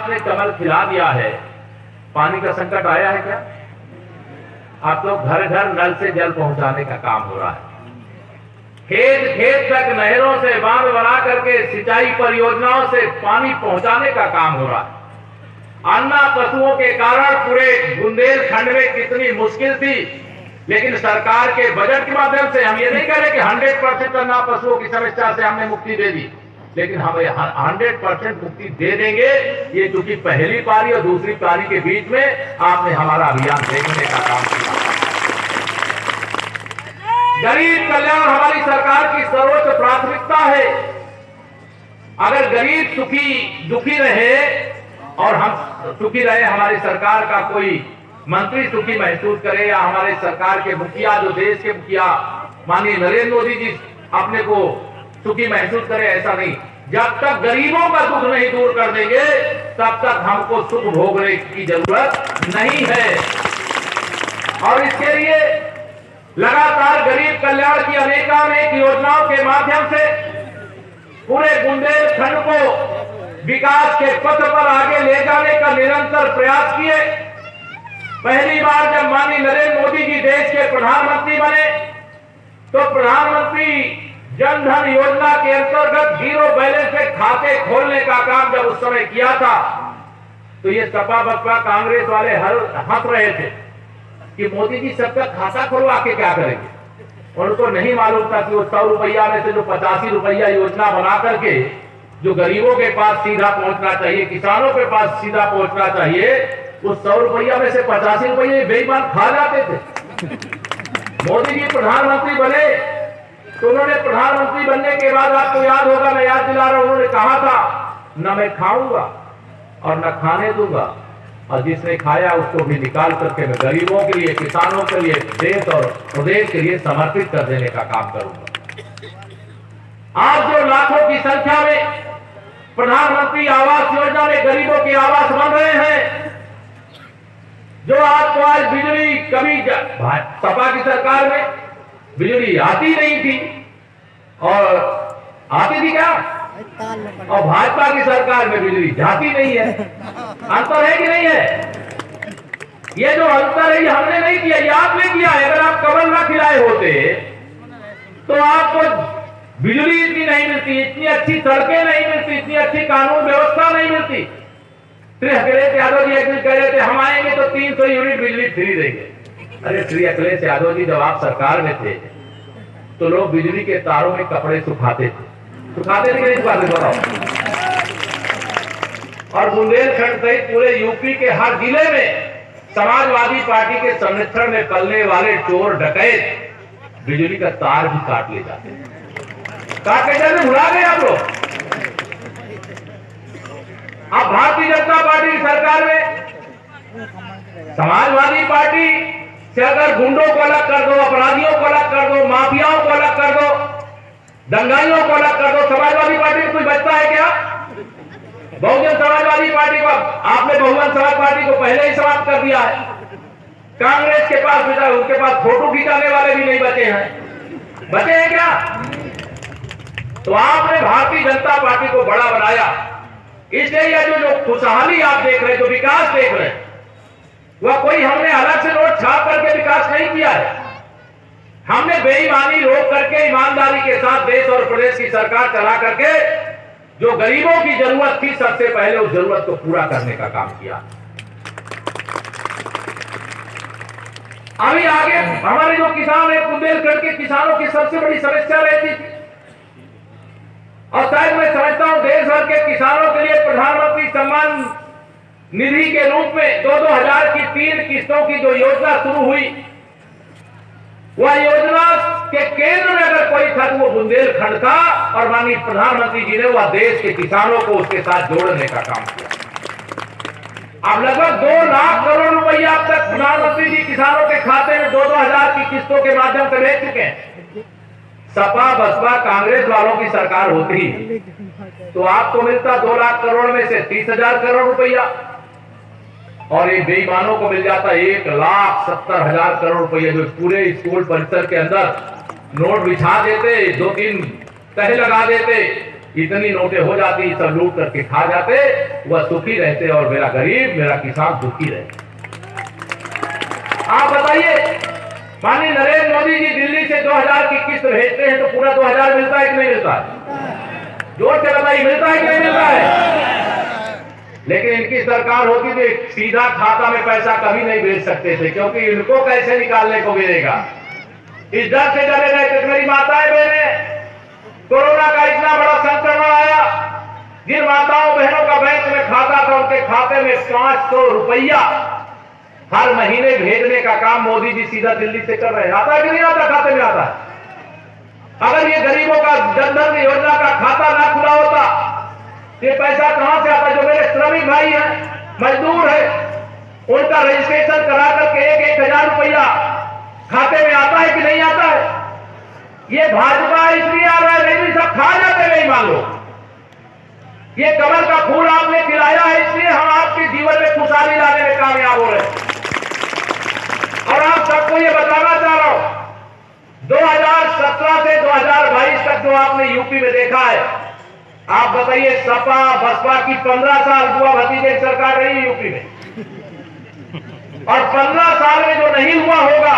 आपने कमल खिला दिया है, पानी का संकट आया है क्या? आप लोग घर घर नल से जल पहुंचाने का काम हो रहा है। खेत खेत तक नहरों से बांध बना करके सिंचाई परियोजनाओं से पानी पहुंचाने का काम हो रहा है। अन्ना पशुओं के कारण पूरे बुंदेलखंड में कितनी मुश्किल थी, लेकिन सरकार के बजट के माध्यम से हम ये नहीं कह रहे कि 100% अन्ना पशुओं की समस्या से हमने मुक्ति दे दी, लेकिन हम 100% मुक्ति दे देंगे। ये चूंकि पहली पारी और दूसरी पारी के बीच में आपने हमारा अभियान देखने का काम किया। गरीब कल्याण हमारी सरकार की सर्वोच्च प्राथमिकता है। अगर गरीब दुखी रहे और हम सुखी रहे, हमारी सरकार का कोई मंत्री सुखी महसूस करे या हमारे सरकार के मुखिया, जो देश के मुखिया माननीय नरेंद्र मोदी जी अपने को सुखी महसूस करे, ऐसा नहीं। जब तक गरीबों का दुख नहीं दूर कर देंगे तब तक हमको सुख भोगने की जरूरत नहीं है। और इसके लिए लगातार गरीब कल्याण की अनेकानेक योजनाओं के माध्यम से पूरे बुंदेलखंड को विकास के पथ पर आगे ले जाने का निरंतर प्रयास किए। पहली बार जब माननीय नरेंद्र मोदी जी देश के प्रधानमंत्री बने तो प्रधानमंत्री जन धन योजना के अंतर्गत 0 बैलेंस से खाते खोलने का काम जब उस समय किया था तो ये सपा बसपा कांग्रेस वाले हंस रहे थे कि मोदी जी सबका खाता खुलवा के क्या करेंगे। उनको नहीं मालूम था कि वो 100 रुपया में से जो 85 रुपया योजना बना करके जो गरीबों के पास सीधा पहुंचना चाहिए, किसानों के पास सीधा पहुंचना चाहिए, उस 100 रुपया में से 85 रुपये बेईमान खा जाते थे। मोदी जी प्रधानमंत्री बने तो उन्होंने प्रधानमंत्री बनने के बाद, आपको याद होगा, मैं याद दिला रहा हूं, उन्होंने कहा था न मैं खाऊंगा और न खाने दूंगा, और जिसने खाया उसको भी निकाल करके मैं गरीबों के लिए, किसानों के लिए, देश और प्रदेश के लिए समर्पित कर देने का काम करूंगा। आज जो लाखों की संख्या में प्रधानमंत्री आवास योजना में गरीबों के आवास बन रहे हैं, जो आपको आज बिजली, कभी सपा की सरकार में बिजली आती नहीं थी और आती थी क्या, और भाजपा की सरकार में बिजली जाती नहीं है। अंतर है कि नहीं है? ये जो अंतर है ये हमने नहीं किया, ये आपने किया है। अगर आप कमल ना खिलाए होते तो आपको बिजली इतनी नहीं मिलती, इतनी अच्छी सड़कें नहीं मिलती, इतनी अच्छी कानून व्यवस्था नहीं मिलती। श्री अखिलेश यादव जी एक दिन कह रहे थे हम आएंगे तो 300 यूनिट बिजली फ्री देंगे। अरे श्री अखिलेश यादव जी, जब आप सरकार में थे तो लोग बिजली के तारों में कपड़े सुखाते थे कि नहीं सुखाते, बताओ। और बुंदेलखंड सहित पूरे यूपी के हर जिले में समाजवादी पार्टी के संरक्षण में पलने वाले चोर डकैत बिजली का तार भी काट ले जाते हैं। काट के जाने भुला गए आप लोग। अब भारतीय जनता पार्टी की सरकार में समाजवादी पार्टी से अगर गुंडों को अलग कर दो, अपराधियों को अलग कर दो, माफियाओं को अलग कर दो, दंगाइयों को अलग कर दो, समाजवादी पार्टी में कोई बचता है क्या? बहुजन समाजवादी पार्टी को आपने बहुजन समाज पार्टी को पहले ही समाप्त कर दिया है। कांग्रेस के पास उनके पास फोटो खिंचाने वाले भी नहीं बचे हैं। बचे हैं क्या? तो आपने भारतीय जनता पार्टी को बड़ा बनाया। इसलिए यह जो खुशहाली आप देख रहे हैं, जो विकास देख रहे हैं, वह कोई हमने अलग से नोट छाप करके विकास नहीं किया है। हमने बेईमानी रोक करके ईमानदारी के साथ देश और प्रदेश की सरकार चला करके जो गरीबों की जरूरत थी सबसे पहले उस जरूरत को पूरा करने का काम किया। अभी आगे हमारे जो किसान है, बुंदेलखंड के किसानों की सबसे बड़ी समस्या रहती थी, और शायद मैं समझता हूं देश भर के किसानों के लिए प्रधानमंत्री सम्मान निधि के रूप में 2-2 हजार की 3 किस्तों की जो योजना शुरू हुई, वह योजना के केंद्र में अगर कोई था तो वो बुंदेलखंड था, और माननीय प्रधानमंत्री जी ने वह देश के किसानों को उसके साथ जोड़ने का काम किया। अब लगभग 2 लाख करोड़ रुपया अब तक प्रधानमंत्री जी किसानों के खाते में 2-2 हजार की किस्तों के माध्यम से भेज चुके हैं। सपा बसपा कांग्रेस वालों की सरकार होती तो आपको मिलता 2 लाख करोड़ में से 30,000 करोड़ रुपया, और ये बेईमानों को मिल जाता 1,70,000 करोड़ रुपया, जो पूरे स्कूल परिसर के अंदर नोट बिछा देते, 2-3 तह लगा देते, इतनी नोटें हो जाती, सब लूट करके खा जाते, वह सुखी रहते और मेरा गरीब, मेरा किसान दुखी रहते। आप बताइए, माननीय नरेंद्र मोदी जी दिल्ली से 2000 की किस्त भेजते हैं तो पूरा 2000 मिलता है कि नहीं मिलता है? जोर से बताइए, मिलता है कि नहीं मिलता है? लेकिन इनकी सरकार होती तो सीधा खाता में पैसा कभी नहीं भेज सकते थे, क्योंकि इनको कैसे निकालने को मिलेगा, इस डर से डरे रहते। मेरी माताएं बहनें, कोरोना का इतना बड़ा संक्रमण आया, जिन माताओं बहनों का बैंक में खाता था, उनके खाते में 500 रुपया हर महीने भेजने का काम मोदी जी सीधा दिल्ली से कर रहे हैं। आता है कि नहीं आता? खाते में आता है। अगर ये गरीबों का जन धन योजना का खाता ना खुला होता, ये पैसा कहां से आता? जो मेरे श्रमिक भाई हैं, मजदूर है, उनका रजिस्ट्रेशन करा करके 1,000 रुपया खाते में आता है कि नहीं आता है? ये भाजपा इसलिए आ रहा है, नहीं भी सब खा जाते नहीं, मान लो। ये कमल का फूल आपने खिलाया है, इसलिए हम आपके जीवन में खुशहाली लाने में कामयाब हो रहे हैं। और आप सबको ये बताना चाह रहा हूं, 2017 से 2022 तक जो आपने यूपी में देखा है, आप बताइए, सपा बसपा की 15 साल बुआ भतीजे की सरकार रही यूपी में, और 15 साल में जो नहीं हुआ होगा,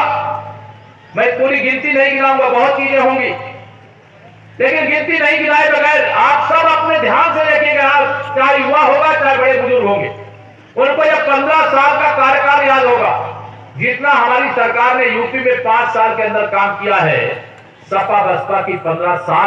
मैं पूरी गिनती नहीं गिनाऊंगा, बहुत चीजें होंगी, लेकिन गिनती नहीं गिनाए बगैर आप सब अपने ध्यान से देखिएगा, चाहे युवा होगा चाहे बड़े बुजुर्ग होंगे, उनको यह 15 साल का कार्यकाल याद होगा, जितना हमारी सरकार ने यूपी में 5 साल के अंदर काम किया है। सपा बसपा की 15 साल